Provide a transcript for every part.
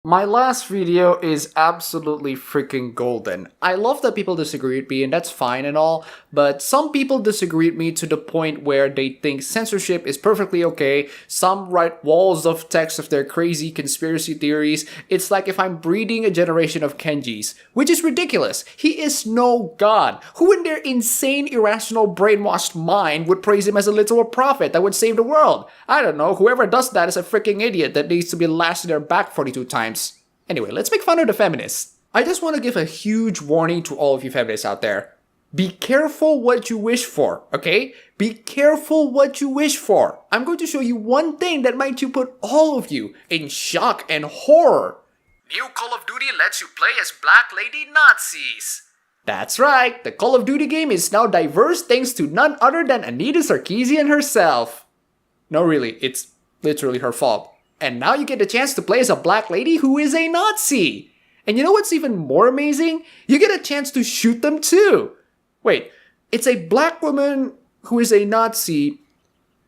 My last video is absolutely freaking golden. I love that people disagree with me, and that's fine and all, but some people disagree with me to the point where they think censorship is perfectly okay. Some write walls of text of their crazy conspiracy theories. It's like if I'm breeding a generation of Kenjis, which is ridiculous. He is no god. Who in their insane, irrational, brainwashed mind would praise him as a literal prophet that would save the world? I don't know, whoever does that is a freaking idiot that needs to be lashed in their back 42 times. Anyway, let's make fun of the feminists. I just want to give a huge warning to all of you feminists out there. Be careful what you wish for, okay? Be careful what you wish for. I'm going to show you one thing that might put all of you in shock and horror. New Call of Duty lets you play as Black Lady Nazis. That's right, the Call of Duty game is now diverse thanks to none other than Anita Sarkeesian herself. No, really, it's literally her fault. And now you get the chance to play as a black lady who is a Nazi. And you know what's even more amazing? You get a chance to shoot them too. Wait, it's a black woman who is a Nazi.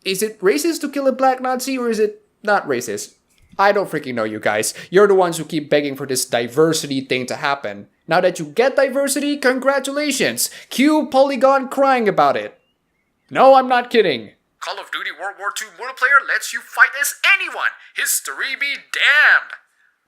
Is it racist to kill a black Nazi or is it not racist? I don't freaking know, you guys. You're the ones who keep begging for this diversity thing to happen. Now that you get diversity, congratulations. Cue Polygon crying about it. No, I'm not kidding. Call of Duty World War II multiplayer lets you fight as anyone. History be damned.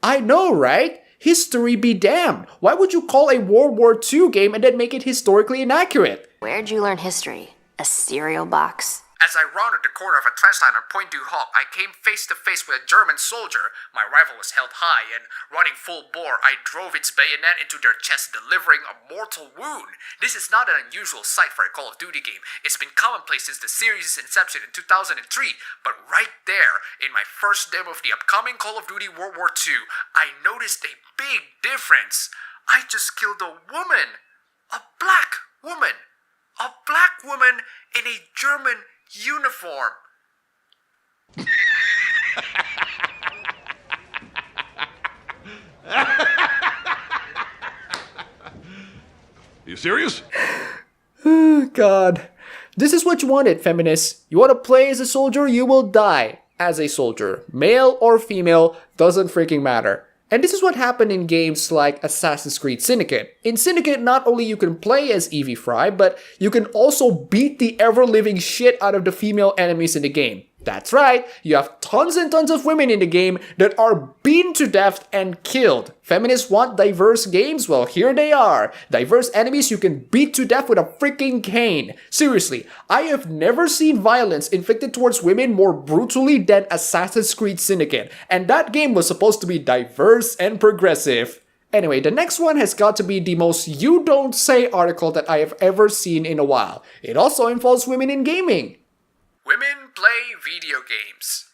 I know, right? History be damned. Why would you call a World War II game and then make it historically inaccurate? Where'd you learn history? A cereal box? As I rounded the corner of a trench line on Point du Hoc, I came face to face with a German soldier. My rifle was held high, and running full bore, I drove its bayonet into their chest, delivering a mortal wound. This is not an unusual sight for a Call of Duty game. It's been commonplace since the series' inception in 2003, but right there, in my first demo of the upcoming Call of Duty World War II, I noticed a big difference. I just killed a woman. A black woman. A black woman in a German uniform. You serious? God. This is what you wanted, feminists. You want to play as a soldier, you will die as a soldier. Male or female, doesn't freaking matter. And this is what happened in games like Assassin's Creed Syndicate. In Syndicate, not only you can play as Evie Fry, but you can also beat the ever-living shit out of the female enemies in the game. That's right, you have tons and tons of women in the game that are beaten to death and killed. Feminists want diverse games? Well, here they are. Diverse enemies you can beat to death with a freaking cane. Seriously, I have never seen violence inflicted towards women more brutally than Assassin's Creed Syndicate. And that game was supposed to be diverse and progressive. Anyway, the next one has got to be the most you don't say article that I have ever seen in a while. It also involves women in gaming. Women play video games.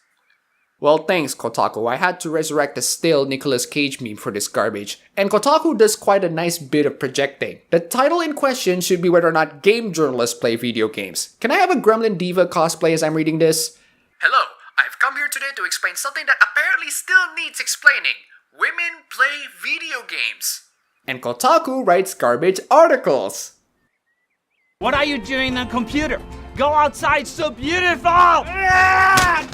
Well, thanks, Kotaku. I had to resurrect the stale Nicolas Cage meme for this garbage. And Kotaku does quite a nice bit of projecting. The title in question should be whether or not game journalists play video games. Can I have a Gremlin D.Va cosplay as I'm reading this? Hello, I've come here today to explain something that apparently still needs explaining. Women play video games. And Kotaku writes garbage articles. What are you doing on computer? Go outside, so beautiful! I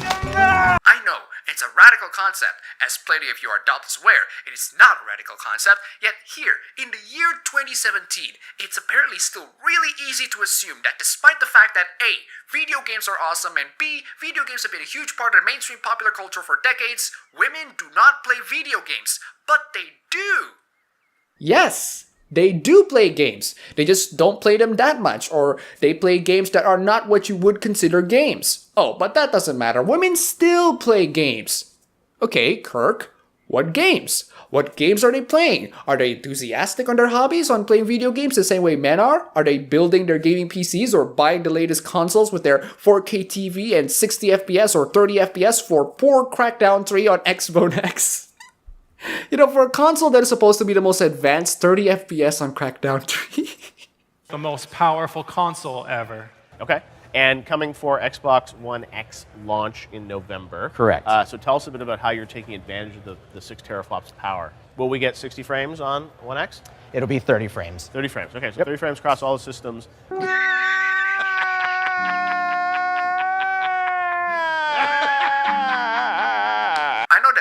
know, it's a radical concept. As plenty of your adults aware, it is not a radical concept, yet here, in the year 2017, it's apparently still really easy to assume that despite the fact that A, video games are awesome, and B, video games have been a huge part of the mainstream popular culture for decades, women do not play video games, but they do! Yes! They do play games. They just don't play them that much, or they play games that are not what you would consider games. Oh, but that doesn't matter. Women still play games. Okay, Kirk, what games? What games are they playing? Are they enthusiastic on their hobbies on playing video games the same way men are? Are they building their gaming PCs or buying the latest consoles with their 4K TV and 60 FPS or 30 FPS for poor Crackdown 3 on Xbox X? You know, for a console that is supposed to be the most advanced, 30 FPS on Crackdown 3. The most powerful console ever. Okay. And coming for Xbox One X launch in November. Correct. So tell us a bit about how you're taking advantage of the 6 teraflops of power. Will we get 60 frames on One X? It'll be 30 frames. 30 frames. Okay, so 30 frames across all the systems.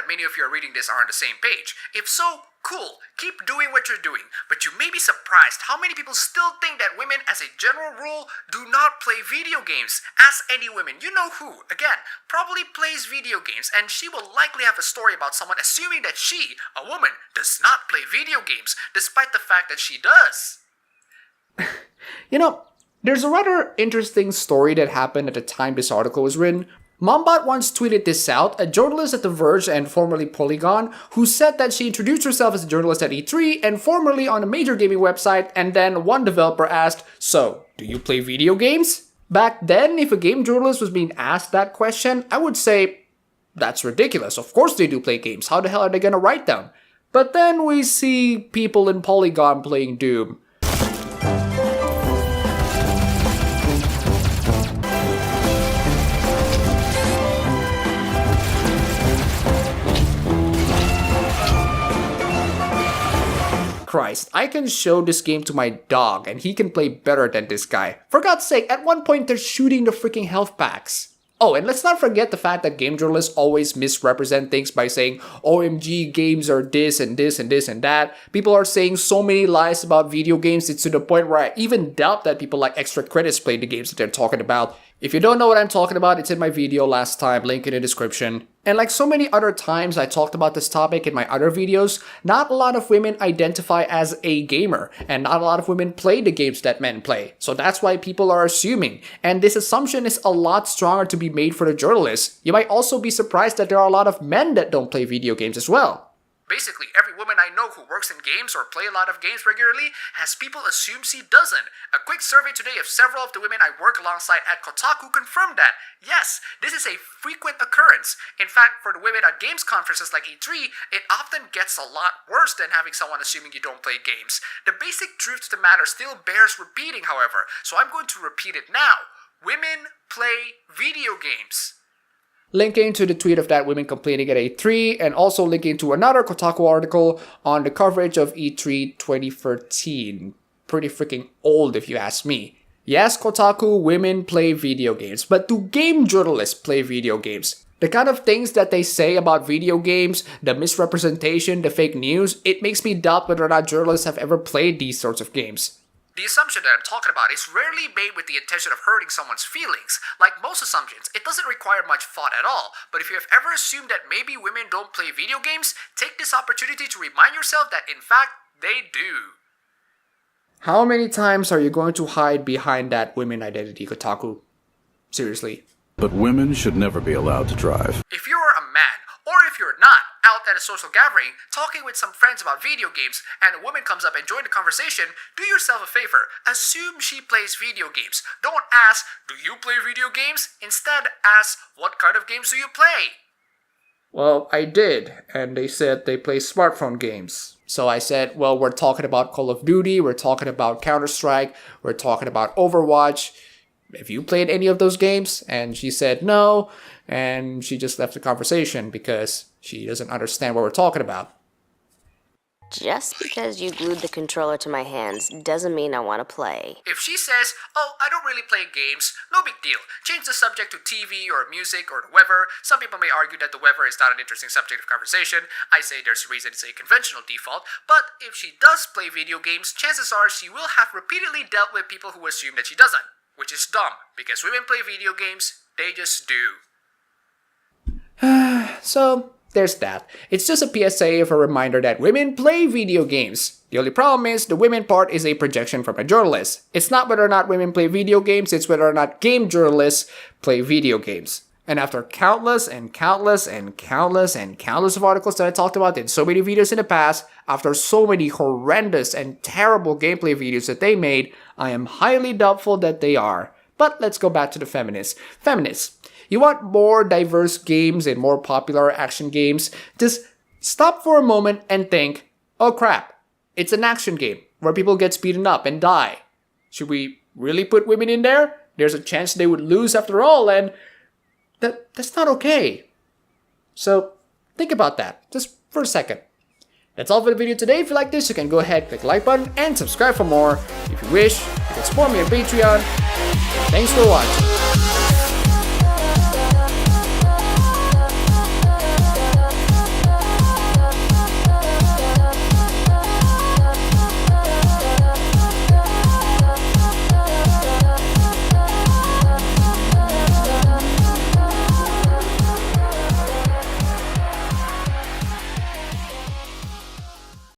Many of if you're reading this are on the same page. If so, cool, keep doing what you're doing, but you may be surprised how many people still think that women, as a general rule, do not play video games. Ask any women, you know who, again, probably plays video games, and she will likely have a story about someone assuming that she, a woman, does not play video games, despite the fact that she does. You know, there's a rather interesting story that happened at the time this article was written. Mombot once tweeted this out, a journalist at The Verge and formerly Polygon, who said that she introduced herself as a journalist at E3 and formerly on a major gaming website, and then one developer asked, "So, do you play video games?" Back then, if a game journalist was being asked that question, I would say, that's ridiculous, of course they do play games, how the hell are they gonna write them? But then we see people in Polygon playing Doom. Christ, I can show this game to my dog and he can play better than this guy. For God's sake, at one point they're shooting the freaking health packs. Oh, and let's not forget the fact that game journalists always misrepresent things by saying, OMG, games are this and this and this and that. People are saying so many lies about video games, it's to the point where I even doubt that people like extra credits play the games that they're talking about. If you don't know what I'm talking about, it's in my video last time, link in the description. And like so many other times I talked about this topic in my other videos, not a lot of women identify as a gamer, and not a lot of women play the games that men play. So that's why people are assuming, and this assumption is a lot stronger to be made for the journalists. You might also be surprised that there are a lot of men that don't play video games as well. Basically, every woman I know who works in games or play a lot of games regularly has people assume she doesn't. A quick survey today of several of the women I work alongside at Kotaku confirmed that. Yes, this is a frequent occurrence. In fact, for the women at games conferences like E3, it often gets a lot worse than having someone assuming you don't play games. The basic truth of the matter still bears repeating, however, so I'm going to repeat it now. Women play video games. Linking to the tweet of that women complaining at E3, and also linking to another Kotaku article on the coverage of E3 2013. Pretty freaking old if you ask me. Yes, Kotaku, women play video games, but do game journalists play video games? The kind of things that they say about video games, the misrepresentation, the fake news, it makes me doubt whether or not journalists have ever played these sorts of games. The assumption that I'm talking about is rarely made with the intention of hurting someone's feelings. Like most assumptions, it doesn't require much thought at all, but if you have ever assumed that maybe women don't play video games, take this opportunity to remind yourself that in fact, they do. How many times are you going to hide behind that women identity, Kotaku? Seriously. But women should never be allowed to drive. If you are a man, or if you're not, out at a social gathering, talking with some friends about video games, and a woman comes up and joins the conversation, do yourself a favor. Assume she plays video games. Don't ask, do you play video games? Instead, ask, what kind of games do you play? Well, I did, and they said they play smartphone games. So I said, well, we're talking about Call of Duty, we're talking about Counter-Strike, we're talking about Overwatch. Have you played any of those games? And she said no, and she just left the conversation because she doesn't understand what we're talking about. Just because you glued the controller to my hands doesn't mean I want to play. If she says, oh, I don't really play games, no big deal. Change the subject to TV or music or the weather. Some people may argue that the weather is not an interesting subject of conversation. I say there's a reason it's a conventional default. But if she does play video games, chances are she will have repeatedly dealt with people who assume that she doesn't. Which is dumb, because women play video games, they just do. So, there's that. It's just a PSA of a reminder that women play video games. The only problem is, the women part is a projection from a journalist. It's not whether or not women play video games, it's whether or not game journalists play video games. And after countless and countless and countless and countless of articles that I talked about in so many videos in the past, after so many horrendous and terrible gameplay videos that they made, I am highly doubtful that they are. But let's go back to the feminists. Feminists, you want more diverse games and more popular action games? Just stop for a moment and think, oh crap, it's an action game where people get beaten up and die. Should we really put women in there? There's a chance they would lose after all, and that's not okay. So think about that just for a second. That's all for the video today. If you like this, you can go ahead, click the like button, and subscribe for more. If you wish, you can support me on Patreon. Thanks for watching.